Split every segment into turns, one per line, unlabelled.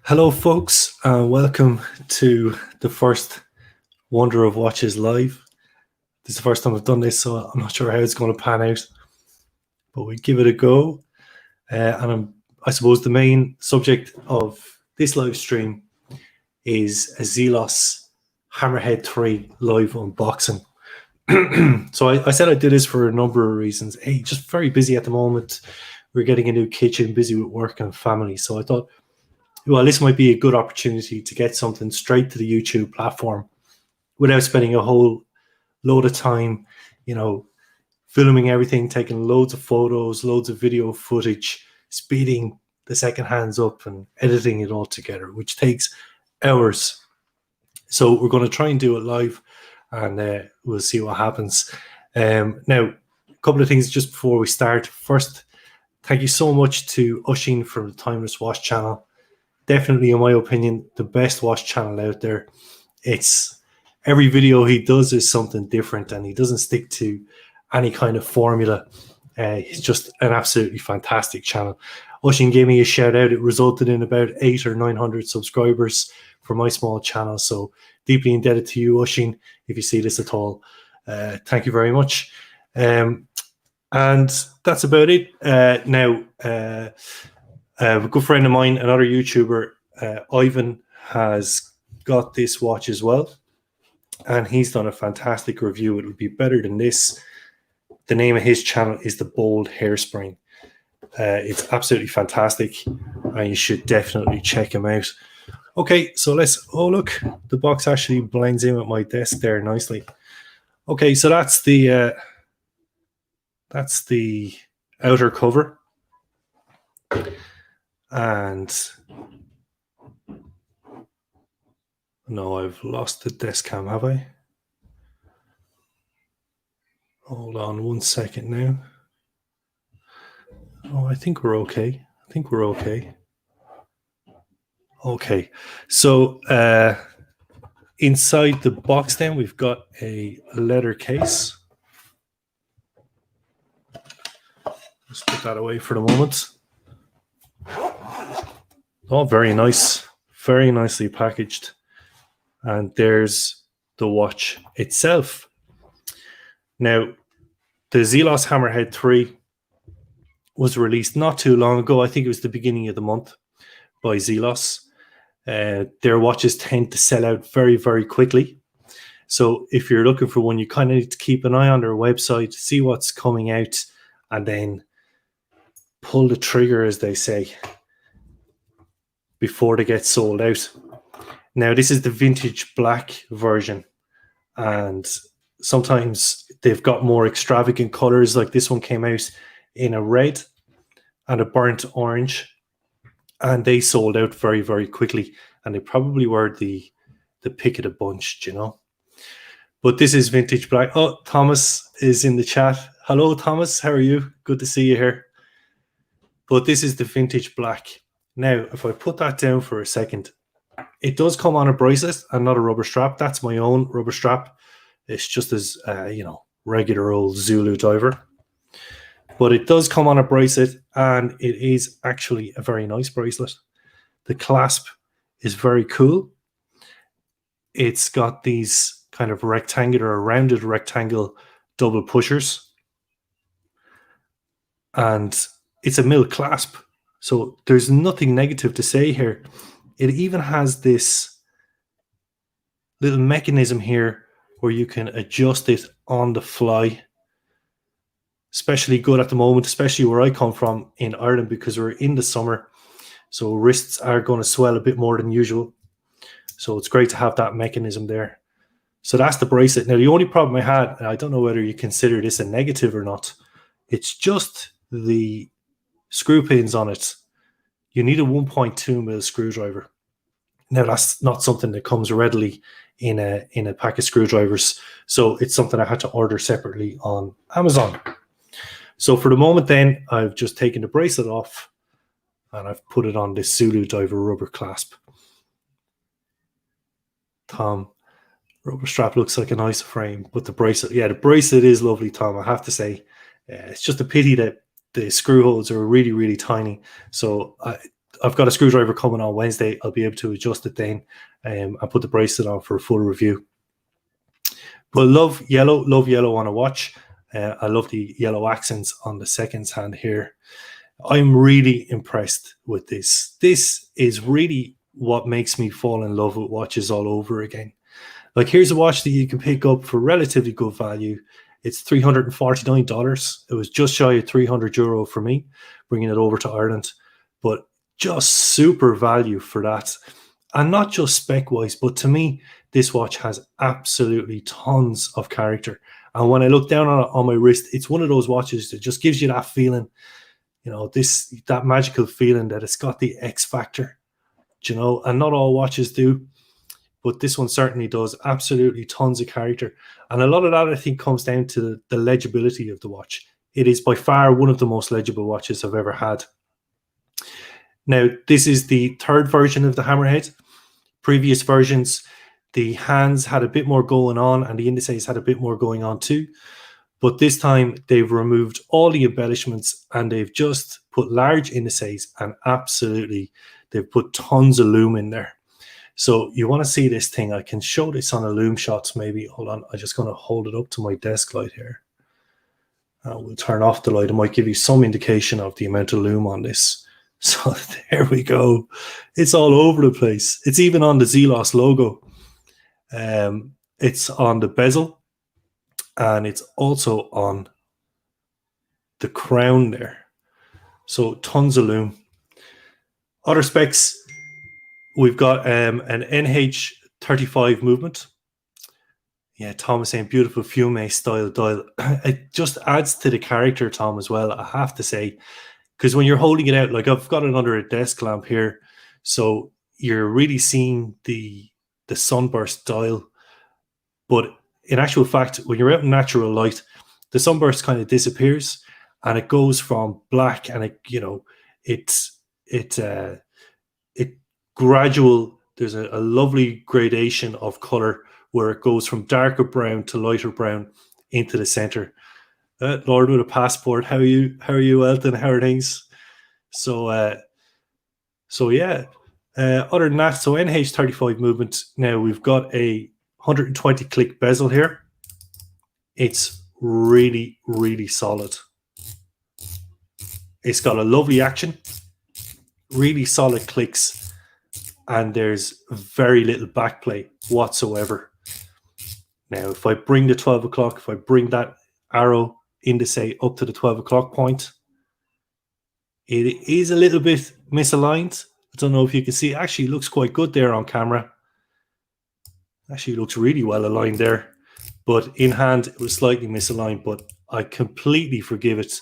Hello, folks, and welcome to the first Wonder of Watches live. This is the first time I've done this, so I'm not sure how it's going to pan out, but we give it a go. I suppose the main subject of this live stream is a Zelos Hammerhead 3 live unboxing. So I said I'd do this for a number of reasons. Hey, just very busy at the moment. We're getting a new kitchen, busy with work and family. So I thought, well, this might be a good opportunity to get something straight to the YouTube platform without spending a whole load of time, filming everything, taking loads of photos, loads of video footage, speeding the second hands up and editing it all together, which takes hours. So we're going to try and do it live, and we'll see what happens. Now, a couple of things just before we start. First, thank you so much to Ushin from the Timeless Watch channel. Definitely, in my opinion, the best watch channel out there. It's every video he does is something different, and he doesn't stick to any kind of formula. It's just an absolutely fantastic channel. Ushin gave me a shout out. It resulted in about 800 or 900 subscribers for my small channel. So deeply indebted to you, Ushin, if you see this at all. Thank you very much. And that's about it. A good friend of mine, another YouTuber, Ivan, has got this watch as well, and he's done a fantastic review. It would be better than this. The name of his channel is The Bold Hairspring. It's absolutely fantastic, and you should definitely check him out. Okay, so oh look, the box actually blends in with my desk there nicely. Okay, so that's the outer cover. And no, I've lost the desk cam, have I? Hold on 1 second now. Oh, I think we're okay. Okay, so inside the box then we've got a leather case. Let's put that away for the moment. Oh, very nice. Very nicely packaged. And there's the watch itself. Now, the Zelos Hammerhead 3 was released not too long ago. I think it was the beginning of the month by Zelos. Their watches tend to sell out very, very quickly. So if you're looking for one, you kind of need to keep an eye on their website, see what's coming out, and then pull the trigger, as they say, before they get sold out. Now, this is the vintage black version, and sometimes they've got more extravagant colors. Like this one came out in a red and a burnt orange, and they sold out very, very quickly, and they probably were the pick of the bunch, But this is vintage black. Oh, Thomas is in the chat. Hello, Thomas. How are you? Good to see you here. But this is the vintage black. Now, if I put that down for a second, it does come on a bracelet and not a rubber strap. That's my own rubber strap. It's just as, regular old Zulu diver. But it does come on a bracelet, and it is actually a very nice bracelet. The clasp is very cool. It's got these kind of rectangular or rounded rectangle double pushers. And it's a mill clasp. So there's nothing negative to say here. It even has this little mechanism here where you can adjust it on the fly. Especially good at the moment, especially where I come from in Ireland, because we're in the summer. So wrists are going to swell a bit more than usual. So it's great to have that mechanism there. So that's the bracelet. Now, the only problem I had, and I don't know whether you consider this a negative or not, it's just the screw pins on it. You need a 1.2 mil screwdriver. Now, that's not something that comes readily in a pack of screwdrivers. So it's something I had to order separately on Amazon. So for the moment then, I've just taken the bracelet off and I've put it on this Zulu diver rubber clasp. Tom, rubber strap looks like a nice frame, but the bracelet is lovely, Tom, I have to say. It's just a pity that the screw holes are really, really tiny. So I've got a screwdriver coming on Wednesday. I'll be able to adjust it then and put the bracelet on for a full review. But love yellow on a watch. I love the yellow accents on the seconds hand here. I'm really impressed with this. This is really what makes me fall in love with watches all over again. Like, here's a watch that you can pick up for relatively good value. It's $349. It was just shy of €300 for me, bringing it over to Ireland. But just super value for that. And not just spec-wise, but to me, this watch has absolutely tons of character. And when I look down on my wrist, it's one of those watches that just gives you that feeling, that magical feeling that it's got the X factor, and not all watches do, but this one certainly does. Absolutely tons of character. And a lot of that, I think, comes down to the legibility of the watch. It is by far one of the most legible watches I've ever had. Now, this is the third version of the Hammerhead. Previous versions, the hands had a bit more going on and the indices had a bit more going on too. But this time they've removed all the embellishments and they've just put large indices, and absolutely they've put tons of lume in there. So you want to see this thing. I can show this on a lume shot maybe. Hold on. I'm just going to hold it up to my desk light here. We'll turn off the light. It might give you some indication of the amount of lume on this. So there we go. It's all over the place. It's even on the Zelos logo. It's on the bezel. And it's also on the crown there. So tons of lume. Other specs, we've got an NH35 movement. Yeah, Tom is saying beautiful fume style dial. It just adds to the character, Tom, as well, I have to say. Because when you're holding it out, like I've got it under a desk lamp here, so you're really seeing the sunburst dial. But in actual fact, when you're out in natural light, the sunburst kind of disappears and it goes from black, and it gradual. There's a lovely gradation of color where it goes from darker brown to lighter brown into the center. Lord with a passport, how are you, Elton? How are things? So yeah. Other than that, so NH35 movement. Now we've got a 120 click bezel here. It's really, really solid. It's got a lovely action, really solid clicks, and there's very little backplay whatsoever. Now, if I bring the 12 o'clock, if I bring that arrow indice up to the 12 o'clock point, it is a little bit misaligned. I don't know if you can see. It actually looks quite good there on camera. Actually looks really well aligned there. But in hand, it was slightly misaligned, but I completely forgive it,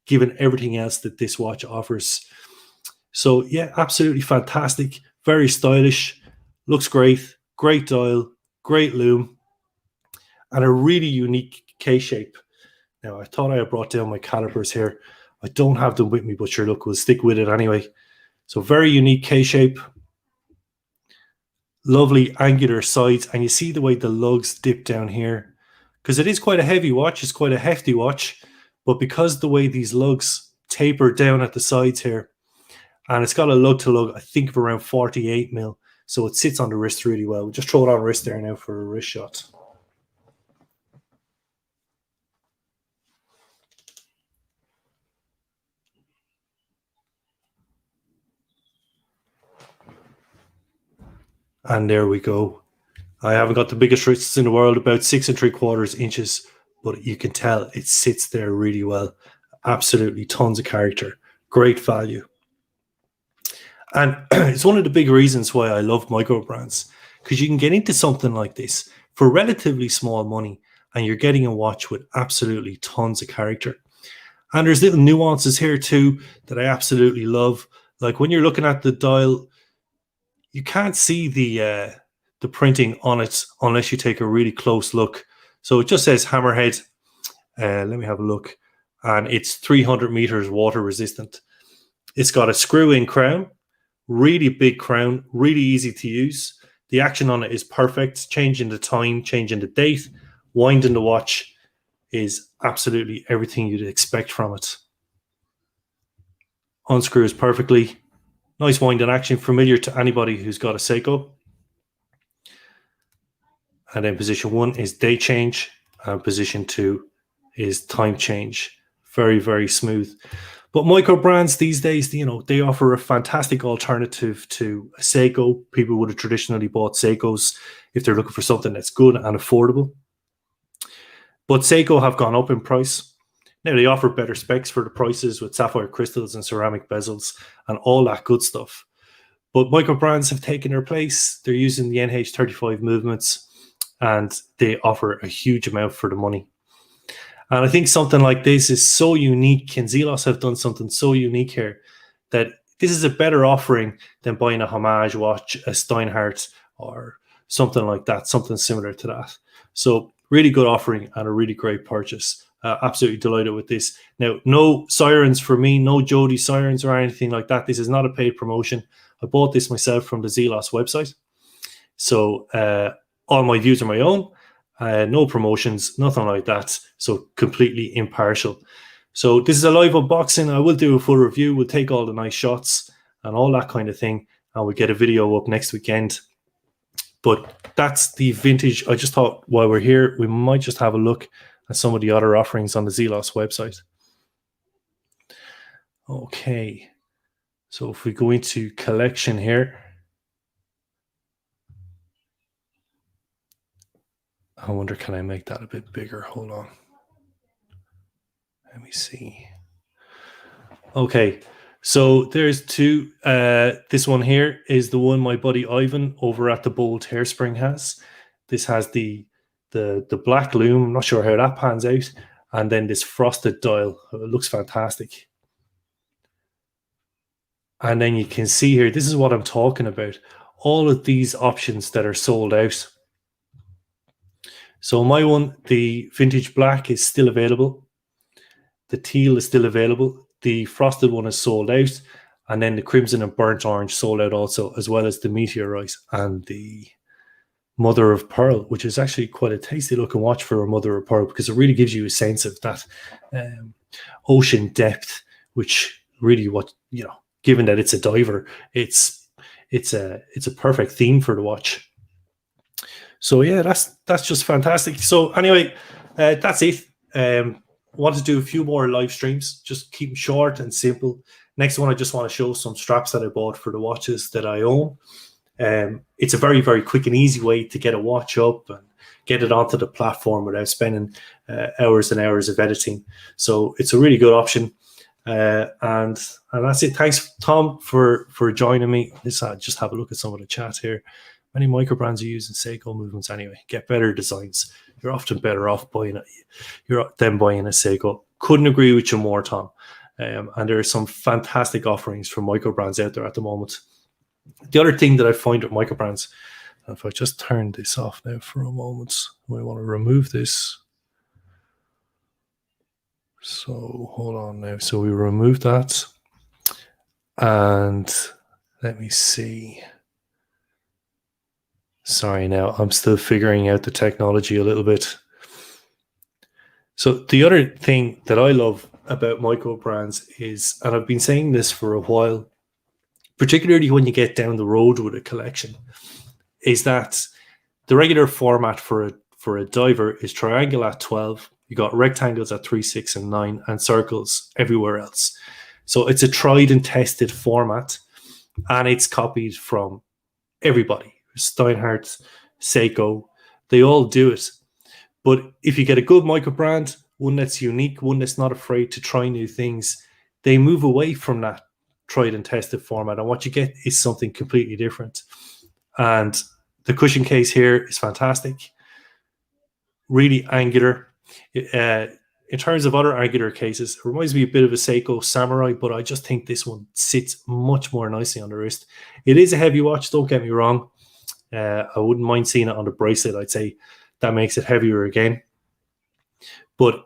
given everything else that this watch offers. So yeah, absolutely fantastic. Very stylish. Looks great. Great dial. Great lume. And a really unique K-shape. Now, I thought I had brought down my calipers here. I don't have them with me, but sure, look, we'll stick with it anyway. So very unique K-shape. Lovely angular sides. And you see the way the lugs dip down here. Because it is quite a heavy watch. It's quite a hefty watch. But because the way these lugs taper down at the sides here, and it's got a lug to lug, I think, of around 48 mil. So it sits on the wrist really well. We'll just throw it on wrist there now for a wrist shot. And there we go. I haven't got the biggest wrists in the world, about 6 3/4 inches, but you can tell it sits there really well. Absolutely tons of character. Great value. And it's one of the big reasons why I love micro brands, because you can get into something like this for relatively small money and you're getting a watch with absolutely tons of character. And there's little nuances here too that I absolutely love. Like when you're looking at the dial, you can't see the printing on it unless you take a really close look. So it just says Hammerhead. Let me have a look. And it's 300 meters water resistant. It's got a screw-in crown, really big crown, really easy to use. The action on it is perfect. Changing the time, changing the date, winding the watch is absolutely everything you'd expect from it. Unscrews perfectly. Nice winding action, familiar to anybody who's got a Seiko. And then position 1 is day change, and position 2 is time change. Very, very smooth. But micro brands these days, you know, they offer a fantastic alternative to a Seiko. People would have traditionally bought Seikos if they're looking for something that's good and affordable. But Seiko have gone up in price. Now they offer better specs for the prices with sapphire crystals and ceramic bezels and all that good stuff. But micro brands have taken their place. They're using the NH35 movements and they offer a huge amount for the money. And I think something like this is so unique, and Zelos have done something so unique here that this is a better offering than buying a Homage watch, a Steinhardt, or something like that, something similar to that. So really good offering and a really great purchase. Absolutely delighted with this. Now, no sirens for me, no Jody sirens or anything like that. This is not a paid promotion. I bought this myself from the Zelos website. So all my views are my own. No promotions, nothing like that. So completely impartial. So this is a live unboxing. I will do a full review. We'll take all the nice shots and all that kind of thing. And we'll get a video up next weekend. But that's the vintage. I just thought while we're here, we might just have a look at some of the other offerings on the Zelos website. Okay. So if we go into collection here, I wonder, can I make that a bit bigger? Hold on. Let me see. Okay, so there's two. This one here is the one my buddy Ivan over at the Bold Hairspring has. This has the black loom. I'm not sure how that pans out. And then this frosted dial. It looks fantastic. And then you can see here, this is what I'm talking about. All of these options that are sold out. So my one, the vintage black is still available. The teal is still available. The frosted one is sold out. And then the crimson and burnt orange sold out also, as well as the meteorite and the mother of pearl, which is actually quite a tasty looking watch for a mother of pearl, because it really gives you a sense of that ocean depth, which really, what, you know, given that it's a diver, it's a perfect theme for the watch. So yeah, that's just fantastic. So anyway, that's it. Want to do a few more live streams, just keep them short and simple. Next one, I just want to show some straps that I bought for the watches that I own. It's a very, very quick and easy way to get a watch up and get it onto the platform without spending hours and hours of editing. So it's a really good option. And that's it. Thanks, Tom, for joining me. Let's just have a look at some of the chat here. Many micro brands are using Seiko movements anyway. Get better designs. You're often better off buying it than buying a Seiko. Couldn't agree with you more, Tom. And there are some fantastic offerings from micro brands out there at the moment. The other thing that I find with micro brands, if I just turn this off now for a moment, I want to remove this. So hold on now. So we remove that. And let me see. Sorry, now I'm still figuring out the technology a little bit. So the other thing that I love about micro brands is, and I've been saying this for a while, particularly when you get down the road with a collection, is that the regular format for a diver is triangle at 12. You got rectangles at 3, 6, and 9, and circles everywhere else. So it's a tried and tested format, and it's copied from everybody. Steinhardt, Seiko, they all do it. But if you get a good micro brand, one that's unique, one that's not afraid to try new things, they move away from that tried and tested format, and what you get is something completely different. And the cushion case here is fantastic, really angular. In terms of other angular cases, it reminds me a bit of a Seiko Samurai, but I just think this one sits much more nicely on the wrist. It is a heavy watch, don't get me wrong. I wouldn't mind seeing it on the bracelet. I'd say that makes it heavier again. But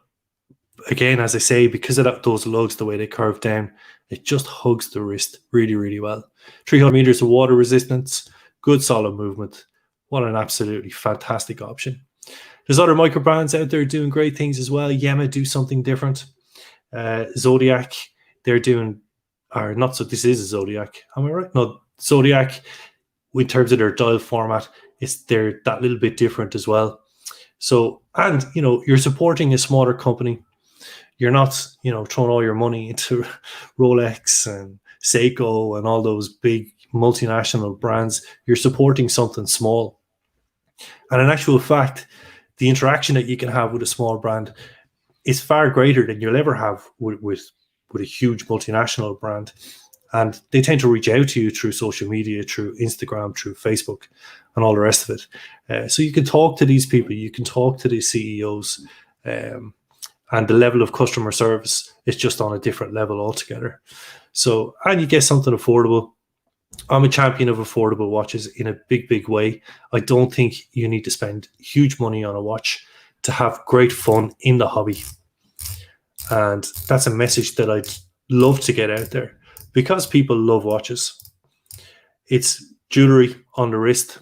again, as I say, because of those lugs, the way they curve down, it just hugs the wrist really, really well. 300 meters of water resistance, good solid movement. What an absolutely fantastic option. There's other micro brands out there doing great things as well. Yema do something different. Zodiac, they're doing or not. So this is a Zodiac. Am I right? No, Zodiac, in terms of their dial format, they're that little bit different as well. So, and you're supporting a smaller company. You're not, throwing all your money into Rolex and Seiko and all those big multinational brands. You're supporting something small. And in actual fact, the interaction that you can have with a small brand is far greater than you'll ever have with a huge multinational brand. And they tend to reach out to you through social media, through Instagram, through Facebook, and all the rest of it. So you can talk to these people, you can talk to these CEOs, and the level of customer service is just on a different level altogether. So, and you get something affordable. I'm a champion of affordable watches in a big, big way. I don't think you need to spend huge money on a watch to have great fun in the hobby. And that's a message that I'd love to get out there, because people love watches. It's jewelry on the wrist.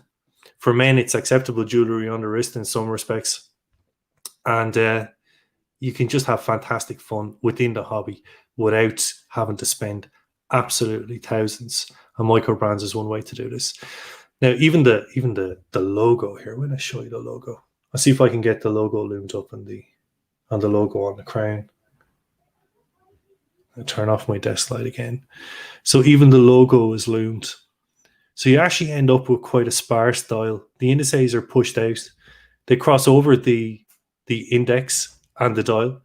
For men, it's acceptable jewelry on the wrist in some respects. And you can just have fantastic fun within the hobby without having to spend absolutely thousands. And micro brands is one way to do this. Now, even the logo here, when I show you the logo, I'll see if I can get the logo loomed up on the logo on the crown. I'll turn off my desk light again. So even the logo is loomed. So you actually end up with quite a sparse dial. The indices are pushed out. They cross over the index and the dial.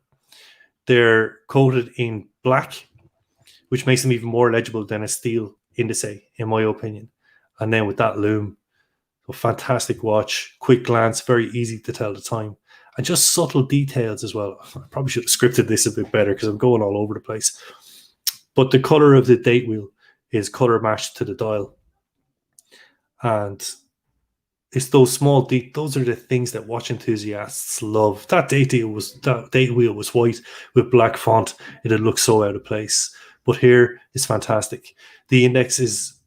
They're coated in black, which makes them even more legible than a steel indice, in my opinion. And then with that loom, a fantastic watch, quick glance, very easy to tell the time. And just subtle details as well. I probably should have scripted this a bit better because I'm going all over the place. But the color of the date wheel is color matched to the dial. And it's those small those are the things that watch enthusiasts love. That date wheel was white with black font. It had looked so out of place. But here it's fantastic. The index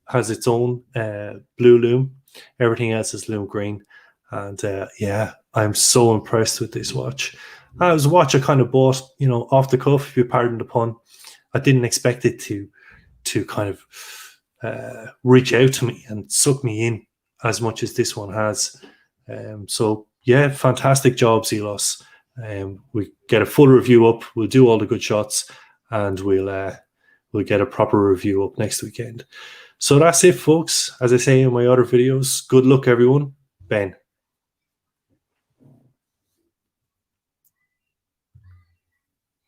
has its own blue loom. Everything else is loom green. And yeah, I'm so impressed with this watch. It was a watch I kind of bought, off the cuff, if you pardon the pun. I didn't expect it to kind of reach out to me and suck me in as much as this one has. So yeah, fantastic job, Zelos. We get a full review up. We'll do all the good shots, and we'll get a proper review up next weekend. So that's it, folks. As I say in my other videos, good luck, everyone. Ben.